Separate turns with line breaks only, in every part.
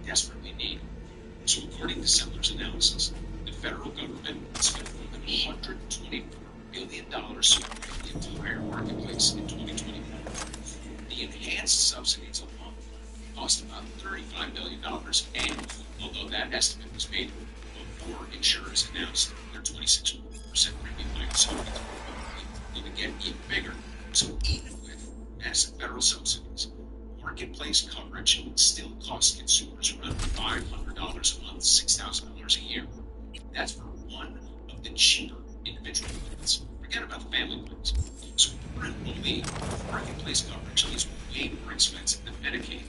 desperately need. So according to Sellers' analysis, the federal government spent more than $124 billion supporting the entire marketplace in 2024. The enhanced subsidies alone cost about $35 billion annually, although that estimate was made before insurers announced their 26% premium hike. So it's going to get even bigger. So even with massive federal subsidies, marketplace coverage still costs consumers around $500 a month, $6,000 a year. That's for one of the cheaper individual plans. Forget about the family plans. So currently, marketplace coverage is way more expensive than Medicaid.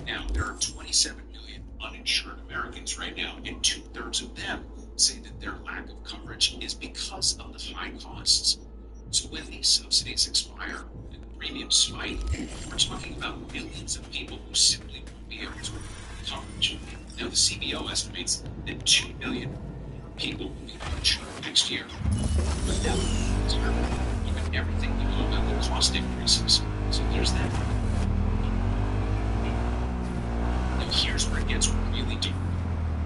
Now, there are 27 million uninsured Americans right now, and 2/3 of them say that their lack of coverage is because of the high costs. So when these subsidies expire and the premiums spike, we're talking about millions of people who simply won't be able to afford coverage. Now, the CBO estimates that 2 million people will be uninsured next year. But that will determine given everything we know about the cost increases. So there's that. Now, here's where it gets really deep.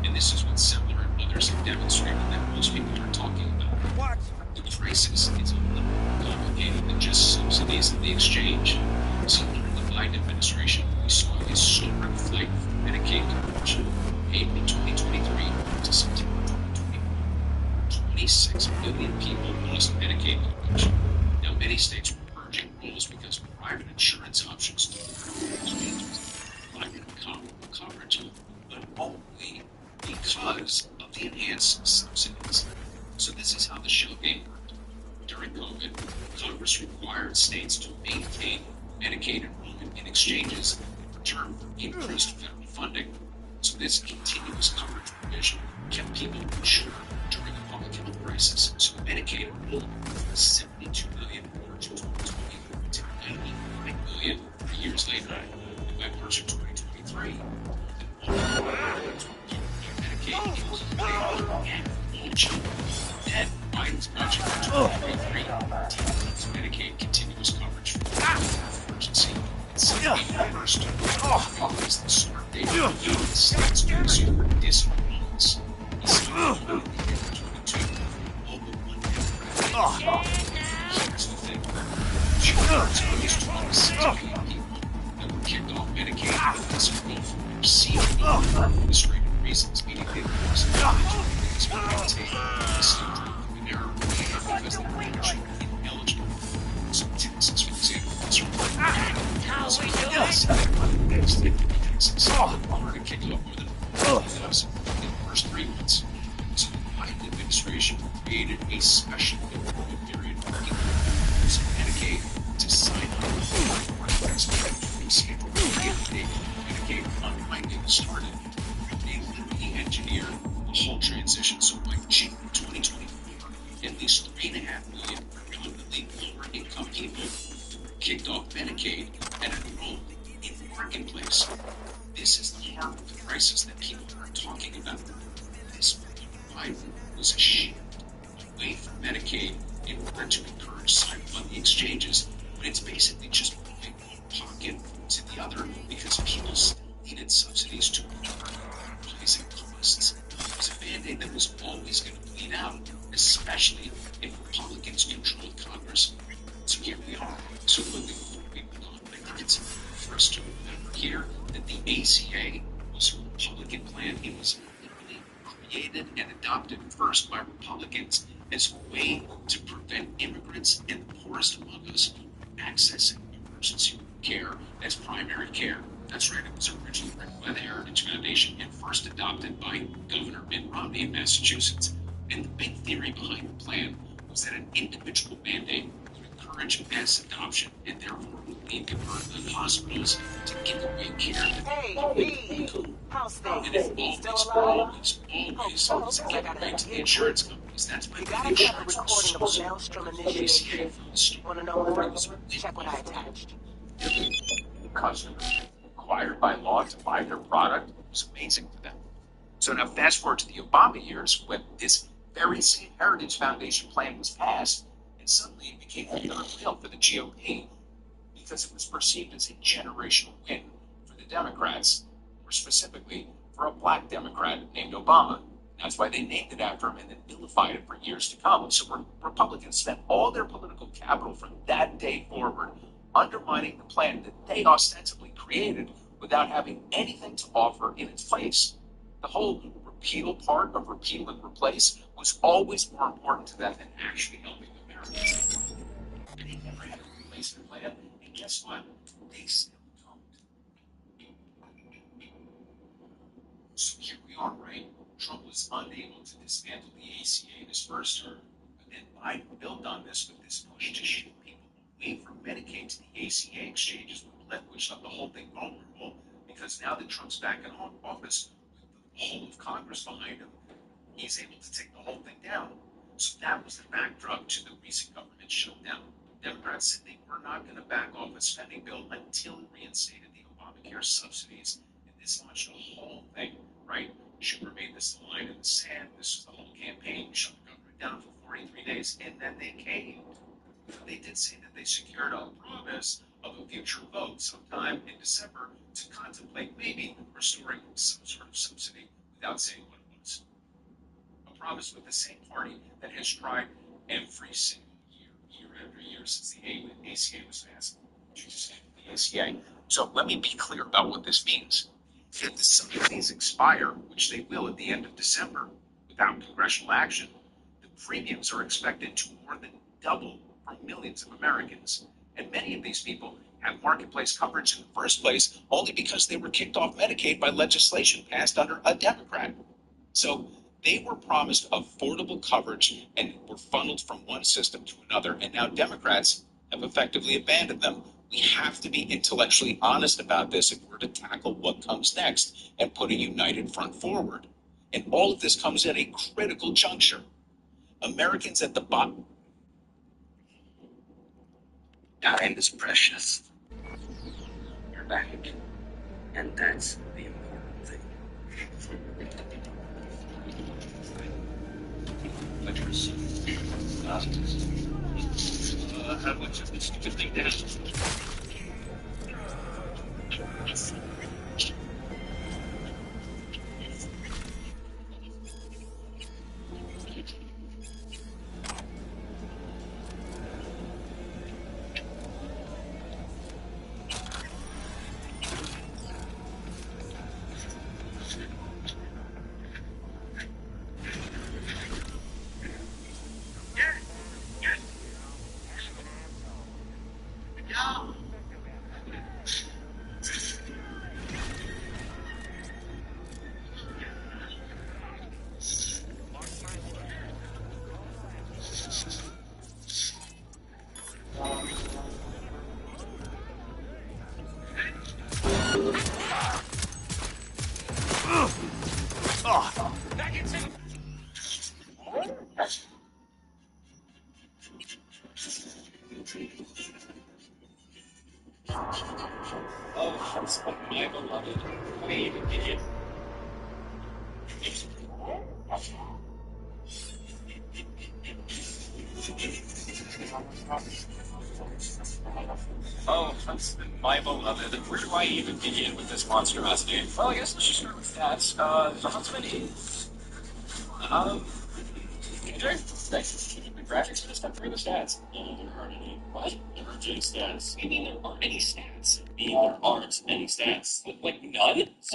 And this is what Sembler and others have demonstrated that most people aren't talking about.
What?
The crisis is a little more complicated than just subsidies in the exchange. So under the Biden administration, we saw a historic flight for Medicaid coverage from April 2023 to September 2024. 26 million people lost Medicaid coverage. Now, many states were urging rules because private insurance options provided comparable coverage, but only because of the enhanced subsidies. So this is how the shell game worked. During COVID, Congress required states to maintain Medicaid enrollment in exchanges in return for increased federal funding. So this continuous coverage provision kept people insured during a public health crisis. So Medicaid enrollment from 72 million in March of 2020 to 99 million years later. And by March of 2023, Medicaid and Biden's budget for 2023 decreased Medicaid continuous coverage for emergency and September 1st is the start date of the states to resume disenrollments. He said in 2022, all but one Democrat. Here's the thing. Two-thirds of these 26 million people that were kicked off Medicaid with disenrolled for perceived administrative reasons, meaning they were things were maintained in error because they were ineligible. So Texas, for example, is Texas already kicked off more than 1,000 in the first 3 months. So the Biden administration created a special enrollment period for people using Medicaid to sign up for the Medicaid unwind getting started. They literally engineered the whole transition. So by June 2024, at least 3.5 million predominantly lower income people kicked off Medicaid and enrolled in Marketplace. This is the heart of the crisis that people aren't talking about. This Biden was a shift away from Medicaid in order to encourage Cyberpunk the exchanges, but it's basically just moving one pocket to the other because people still needed subsidies to cover rising costs. It was a mandate that was always going to bleed out, especially if Republicans controlled Congress. So here we are. So quickly before we move on, I think it's for us to remember here that the ACA was a Republican plan. It was literally created and adopted first by Republicans as a way to prevent immigrants and the poorest among us from accessing emergency care as primary care. That's right, it was originally written by the Heritage Foundation and first adopted by Governor Mitt Romney in Massachusetts. And the big theory behind the plan was that an individual mandate would encourage mass adoption and therefore would lead converted hospitals to give away care that they could. And it always is a giveaway to the insurance companies. That's why the insurance was so the ACA from the start. It was customers required by law to buy their product. It was amazing to them. So now fast forward to the Obama years when this very same Heritage Foundation plan was passed, and suddenly it became unreal for the GOP because it was perceived as a generational win for the Democrats, more specifically for a black Democrat named Obama. That's why they named it after him and then vilified it for years to come. So Republicans spent all their political capital from that day forward undermining the plan that they ostensibly created without having anything to offer in its place. The whole repeal part of repeal and replace was always more important to them than actually helping Americans. They never had a replacement plan, and guess what? They still don't. So here we are, right? Trump was unable to dismantle the ACA in his first term, but then Biden built on this with this push to shift people away from Medicaid to the ACA exchanges, which left the whole thing vulnerable because now that Trump's back in office with the whole of Congress behind him, he's able to take the whole thing down. So that was the backdrop to the recent government shutdown. Democrats said they were not going to back off a spending bill until it reinstated the Obamacare subsidies. And this launched a whole thing, right? Schumer made this a line in the sand. This was the whole campaign. Shut the government down for 43 days, and then they caved. They did say that they secured a promise of a future vote sometime in December to contemplate maybe restoring some sort of subsidy without saying what it was. A promise with the same party that has tried every single year after year since the ACA was passed. The ACA. So let me be clear about what this means. If the subsidies expire, which they will at the end of December, without congressional action, the premiums are expected to more than double for millions of Americans. And many of these people have marketplace coverage in the first place only because they were kicked off Medicaid by legislation passed under a Democrat. So they were promised affordable coverage and were funneled from one system to another, and now Democrats have effectively abandoned them. We have to be intellectually honest about this if we're to tackle what comes next and put a united front forward. And all of this comes at a critical juncture. Americans at the bottom.
Time is precious. You're back. And that's the important thing.
How much of this stupid thing down? Oh, my beloved, wait a minute. Oh, my beloved, where do I even begin with this monstrosity? Well, I guess let's just start with stats. The Huntsman is, okay, thanks. The graphics for this time, through the stats. No, there aren't any. What? There aren't any stats. You mean there aren't any stats? I mean, there aren't any stats. Like, none?